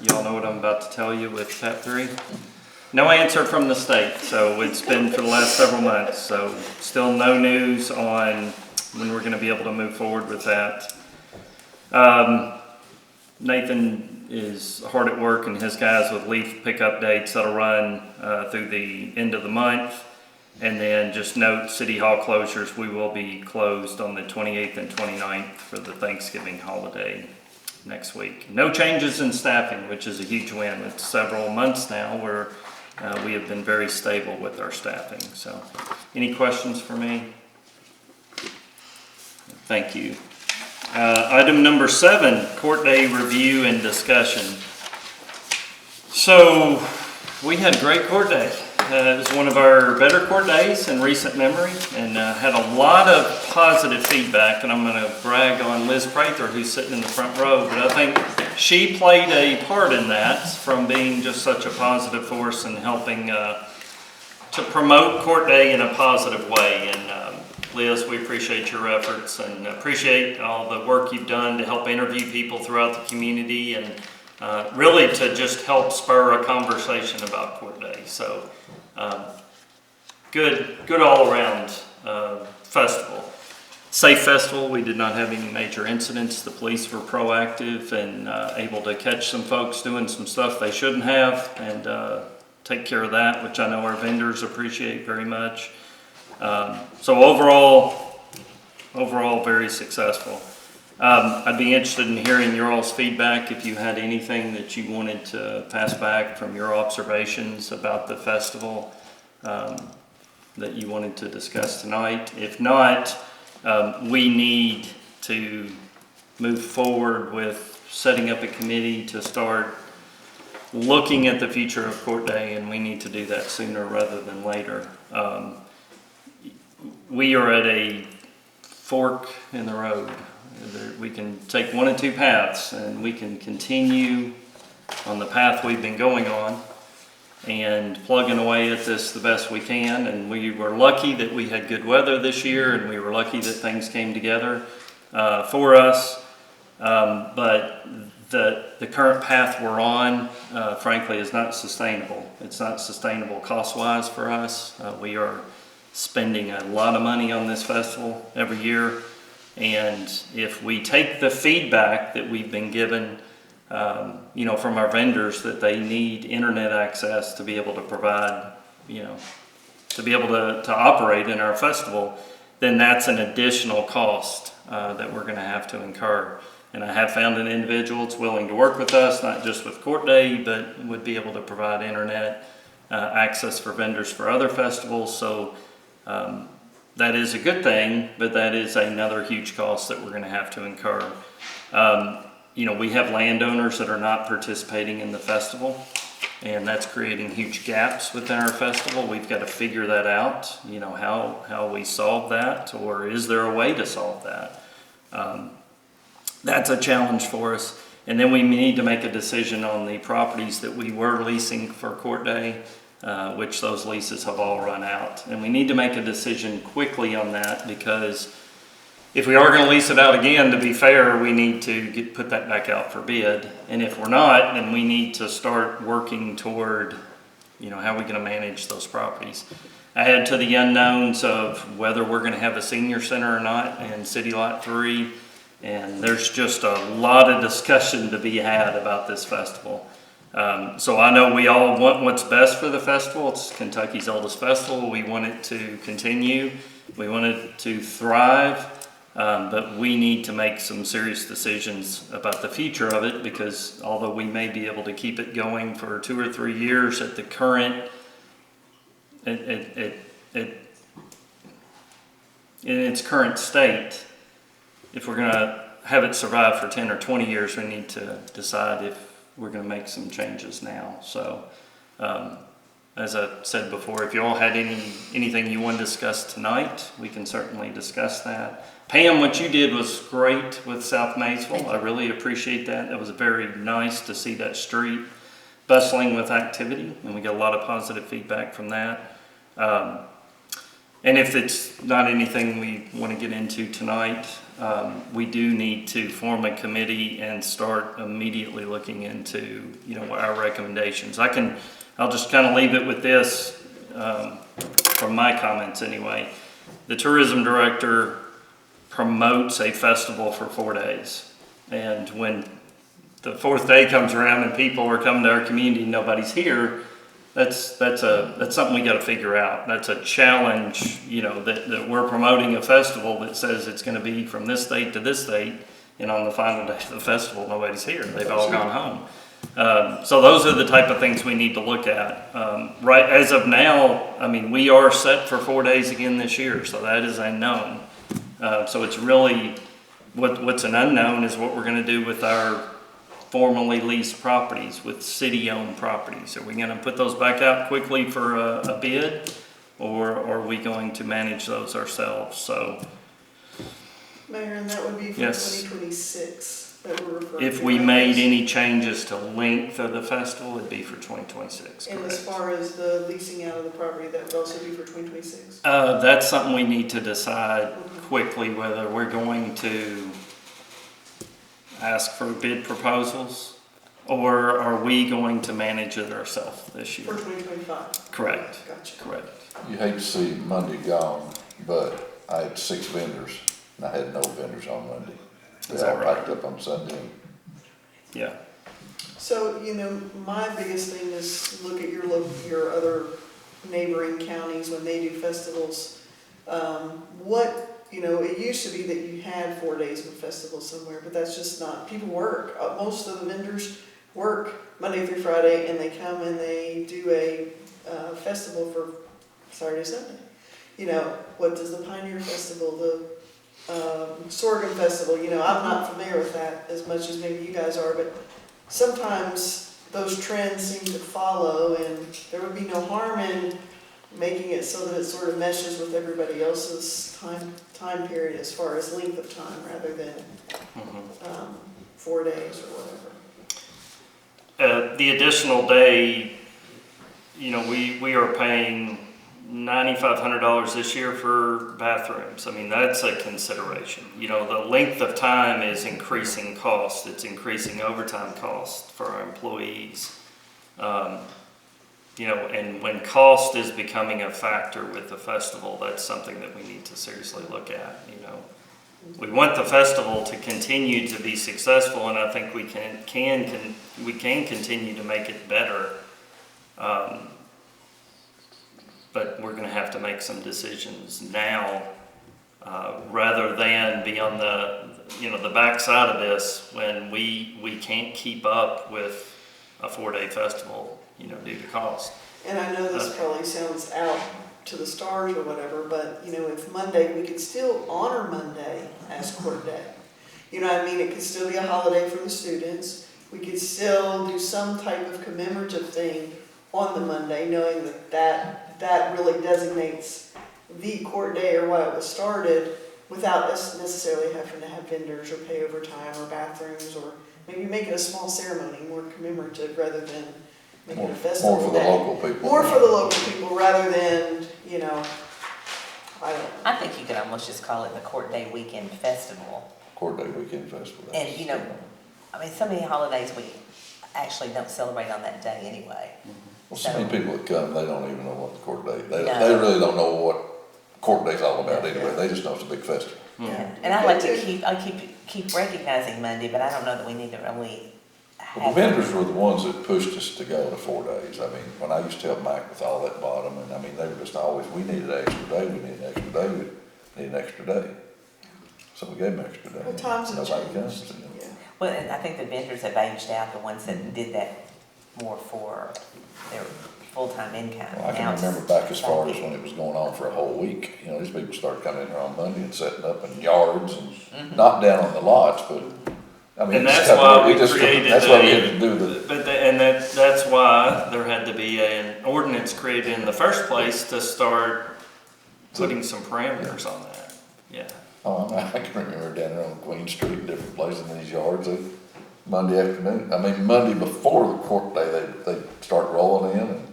You all know what I'm about to tell you with PEP 3. No answer from the state, so it's been for the last several months. So still no news on when we're going to be able to move forward with that. Nathan is hard at work and his guys with leaf pickup dates that'll run through the end of the month. And then just note City Hall closures. We will be closed on the 28th and 29th for the Thanksgiving holiday next week. No changes in staffing, which is a huge win. It's several months now where we have been very stable with our staffing. So any questions for me? Thank you. Item number 7, court day review and discussion. So we had a great court day. It was one of our better court days in recent memory, and had a lot of positive feedback. And I'm going to brag on Liz Prather, who's sitting in the front row, but I think she played a part in that from being just such a positive force and helping to promote court day in a positive way. And Liz, we appreciate your efforts and appreciate all the work you've done to help interview people throughout the community and really to just help spur a conversation about court day. So good all around festival. Safe festival. We did not have any major incidents. The police were proactive and able to catch some folks doing some stuff they shouldn't have and take care of that, which I know our vendors appreciate very much. So overall very successful. I'd be interested in hearing your all's feedback if you had anything that you wanted to pass back from your observations about the festival that you wanted to discuss tonight. If not, we need to move forward with setting up a committee to start looking at the future of court day, and we need to do that sooner rather than later. We are at a fork in the road. We can take one of two paths, and we can continue on the path we've been going on and plugging away at this the best we can. And we were lucky that we had good weather this year, and we were lucky that things came together for us. But the current path we're on, frankly, is not sustainable. It's not sustainable cost-wise for us. We are spending a lot of money on this festival every year. And if we take the feedback that we've been given, from our vendors that they need internet access to be able to provide, to be able to operate in our festival, then that's an additional cost that we're going to have to incur. And I have found an individual that's willing to work with us, not just with court day, but would be able to provide internet access for vendors for other festivals. So that is a good thing, but that is another huge cost that we're going to have to incur. We have landowners that are not participating in the festival, and that's creating huge gaps within our festival. We've got to figure that out, how we solve that, or is there a way to solve that? That's a challenge for us. And then we need to make a decision on the properties that we were leasing for court day, which those leases have all run out. And we need to make a decision quickly on that, because if we are going to lease it out again, to be fair, we need to put that back out for bid. And if we're not, then we need to start working toward, how we're going to manage those properties. Add to the unknowns of whether we're going to have a senior center or not in City Lot 3. And there's just a lot of discussion to be had about this festival. So I know we all want what's best for the festival. It's Kentucky's oldest festival. We want it to continue. We want it to thrive. But we need to make some serious decisions about the future of it, because although we may be able to keep it going for 2 or 3 years at the current, in its current state, if we're going to have it survive for 10 or 20 years, we need to decide if we're going to make some changes now. So, as I said before, if you all had anything you want to discuss tonight, we can certainly discuss that. Pam, what you did was great with South Maysville. I really appreciate that. It was very nice to see that street bustling with activity, and we got a lot of positive feedback from that. And if it's not anything we want to get into tonight, we do need to form a committee and start immediately looking into, our recommendations. I'll just kind of leave it with this, from my comments anyway. The tourism director promotes a festival for 4 days. And when the fourth day comes around and people are coming to our community and nobody's here, that's something we got to figure out. That's a challenge, that we're promoting a festival that says it's going to be from this date to this date, and on the final day of the festival, nobody's here. They've all gone home. So those are the type of things we need to look at. Right as of now, we are set for 4 days again this year, so that is a known. So it's really what's an unknown is what we're going to do with our formerly leased properties, with city-owned properties. Are we going to put those back out quickly for a bid, or are we going to manage those ourselves? So, Mayor, and that would be for 2026 that we're referring to. If we made any changes to length of the festival, it'd be for 2026. And correct. as far as the leasing out of the property, that would also be for 2026? That's something we need to decide quickly, whether we're going to ask for bid proposals, or are we going to manage it ourselves this year? For 2025? Correct. Gotcha. Correct. You hate to see Monday gone, but I had 6 vendors, and I had no vendors on Monday. They Is that all right? packed up on Sunday. Yeah. So, my biggest thing is look at your other neighboring counties when they do festivals. It used to be that you had 4 days of a festival somewhere, but that's just not, people work. Most of the vendors work Monday through Friday, and they come and they do a festival for Saturday, Sunday. What does the Pioneer Festival, the Sorghum Festival, I'm not familiar with that as much as maybe you guys are, but sometimes those trends seem to follow, and there would be no harm in making it so that it sort of meshes with everybody else's time period as far as length of time, rather than 4 days or whatever. The additional day, we are paying $9,500 this year for bathrooms. That's a consideration. The length of time is increasing cost. It's increasing overtime cost for our employees. And when cost is becoming a factor with the festival, that's something that we need to seriously look at. We want the festival to continue to be successful, and I think we can continue to make it better. But we're going to have to make some decisions now, rather than be on the backside of this when we can't keep up with a 4-day festival, due to cost. And I know this probably sounds out to the stars or whatever, but, if Monday, we could still honor Monday as court day. It could still be a holiday for the students. We could still do some type of commemorative thing on the Monday, knowing that really designates the court day or why it was started, without us necessarily having to have vendors or pay overtime or bathrooms, or maybe make it a small ceremony, more commemorative, rather than making it a festival More for the day. local people. More for the local people, rather than, I think you could almost just call it the Court Day Weekend Festival. Court Day Weekend Festival. And so many holidays we actually don't celebrate on that day anyway. Well, so many people that come, they don't even know what the court day, they No. really don't know what court day's all about anyway. They just know it's a big festival. Yeah. And I like to keep recognizing Monday, but I don't know that we need to really Well, the vendors were the ones that pushed us to go to 4 days. When I used to help Mike with all that bottom, and they were just always, we needed an extra day, we need an extra day, we need an extra day. So we gave them extra day. Well, times have Nobody changed. comes. Yeah. Well, and I think the vendors have aged out, the ones that did that more for their full-time income. Well, I can remember back as far as when it was going on for a whole week. These people started coming in here on Monday and setting up in yards and not down on the lots, but And that's why we created that's why we had to do the. That's why there had to be an ordinance created in the first place to start putting some parameters on that. Yeah. Oh, I can remember down there on Queen Street, different places in these yards, Monday afternoon. Monday before the court day, they start rolling in and.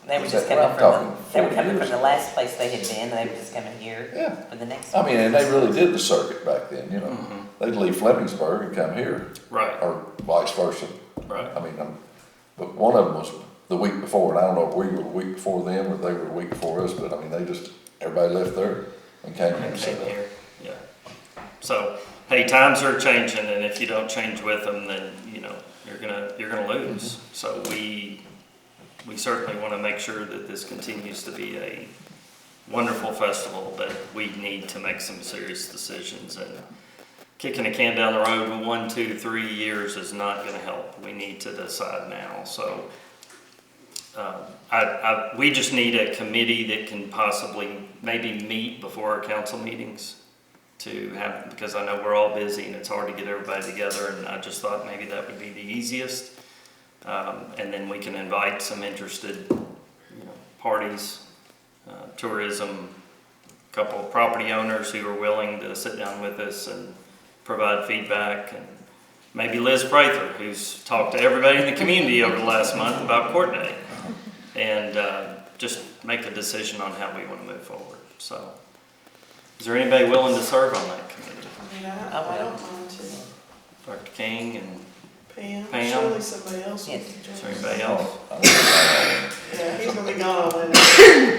They were Is just that what coming I'm from talking? They were 40 coming years from the ago. last place they had been, and they were just coming here Yeah. for the next I one. mean, and they really did the circuit back then, you know. Mhm. They'd leave Flemingsburg and come here, Right, or vice versa. right. I mean, but one of them was the week before, and I don't know if we were the week before them or they were the week before us, but I mean, everybody left there and came here and Came set up. here, yeah. So, hey, times are changing, and if you don't change with them, then, you know, you're gonna lose. So we certainly wanna make sure that this continues to be a wonderful festival, but we need to make some serious decisions, and kicking a can down the road 1, 2, 3 years is not gonna help. We need to decide now, so, we just need a committee that can possibly maybe meet before our council meetings to have, because I know we're all busy and it's hard to get everybody together, and I just thought maybe that would be the easiest. And then we can invite some interested, parties, tourism, a couple of property owners who are willing to sit down with us and provide feedback, and maybe Liz Prather, who's talked to everybody in the community over the last month about Court Day, and just make a decision on how we want to move forward. So, is there anybody willing to serve on that committee? I mean, I don't mind to. Dr. King and Pam, surely somebody else would Yes. join is there us. anybody else? Yeah, he's gonna be gone on that.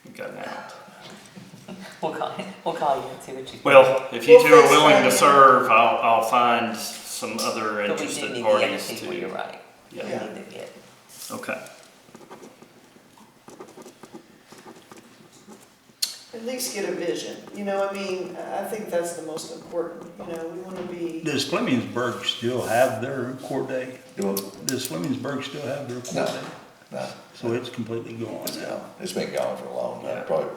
We've got out. We'll call you and see what you think. Well, if you We'll two are fix willing to that. serve, I'll find some other But we do interested need the other parties people, you're to. right. We Yeah, Yeah. need to get. okay. At least get a vision, I mean, I think that's the most important, we wanna be, Does Flemingsburg still have their court day? Well, Does Flemingsburg still have their No. court day? no, So it's completely gone it's now. gone. It's been gone for a long Yeah. time, probably.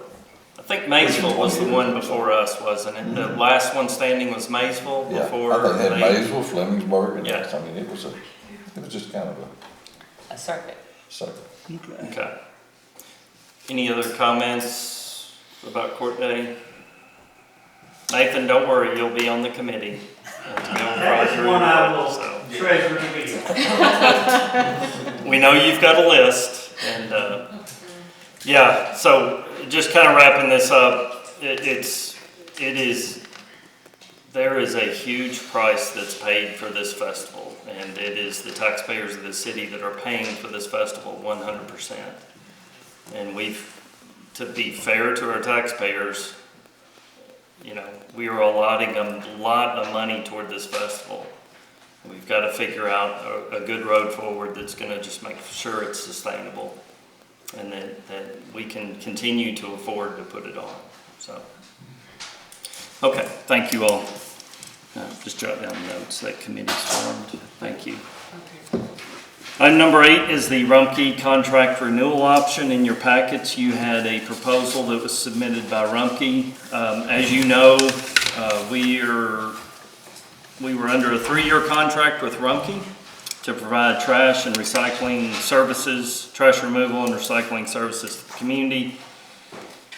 I think Maysville was the one before us, wasn't it? The last one standing was Maysville Yeah, before I think they had they. Maysville, Flemingsburg, and Yeah. I mean, it was just kind of A circuit. circuit. Okay. Okay. Any other comments about Court Day? Nathan, don't worry, you'll be on the committee. That's one I will So, treasure to be. we know you've got a list, and, yeah, so just kind of wrapping this up, there is a huge price that's paid for this festival, and it is the taxpayers of the city that are paying for this festival 100%. And to be fair to our taxpayers, we are allotting a lot of money toward this festival. We've got to figure out a good road forward that's gonna just make sure it's sustainable, and that we can continue to afford to put it on, so. Okay, thank you all. Just jot down notes, that committee's formed, thank you. Item number 8 is the Rumpke contract renewal option. In your packets, you had a proposal that was submitted by Rumpke. As you know, we were under a 3-year contract with Rumpke to provide trash and recycling services, trash removal and recycling services to the community.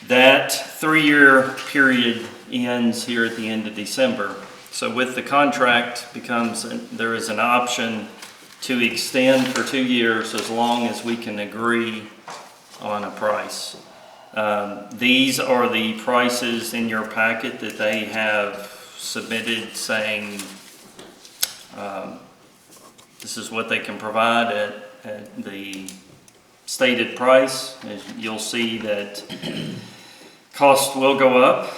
That 3-year period ends here at the end of December. So with the contract there is an option to extend for 2 years as long as we can agree on a price. These are the prices in your packet that they have submitted, saying this is what they can provide at the stated price. As you'll see that cost will go up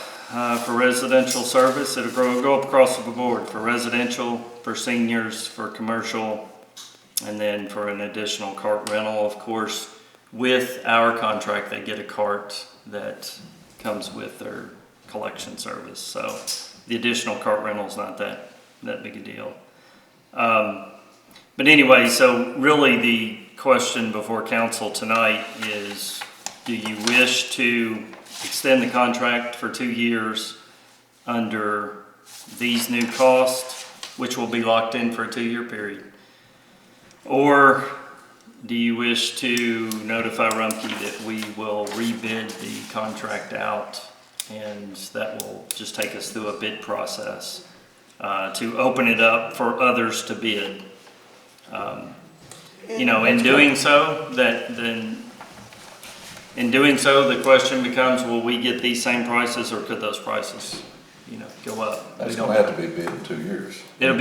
for residential service. It'll go up across the board for residential, for seniors, for commercial, and then for an additional cart rental. Of course, with our contract, they get a cart that comes with their collection service. So the additional cart rental is not that big a deal. But anyway, so really the question before council tonight is, do you wish to extend the contract for 2 years under these new costs, which will be locked in for a 2-year period? Or do you wish to notify Rumpke that we will rebid the contract out, and that will just take us through a bid process to open it up for others to bid? In doing so, then in doing so, the question becomes, will we get these same prices or could those prices, go up? That's We don't gonna have to be bid in 2 years. It'll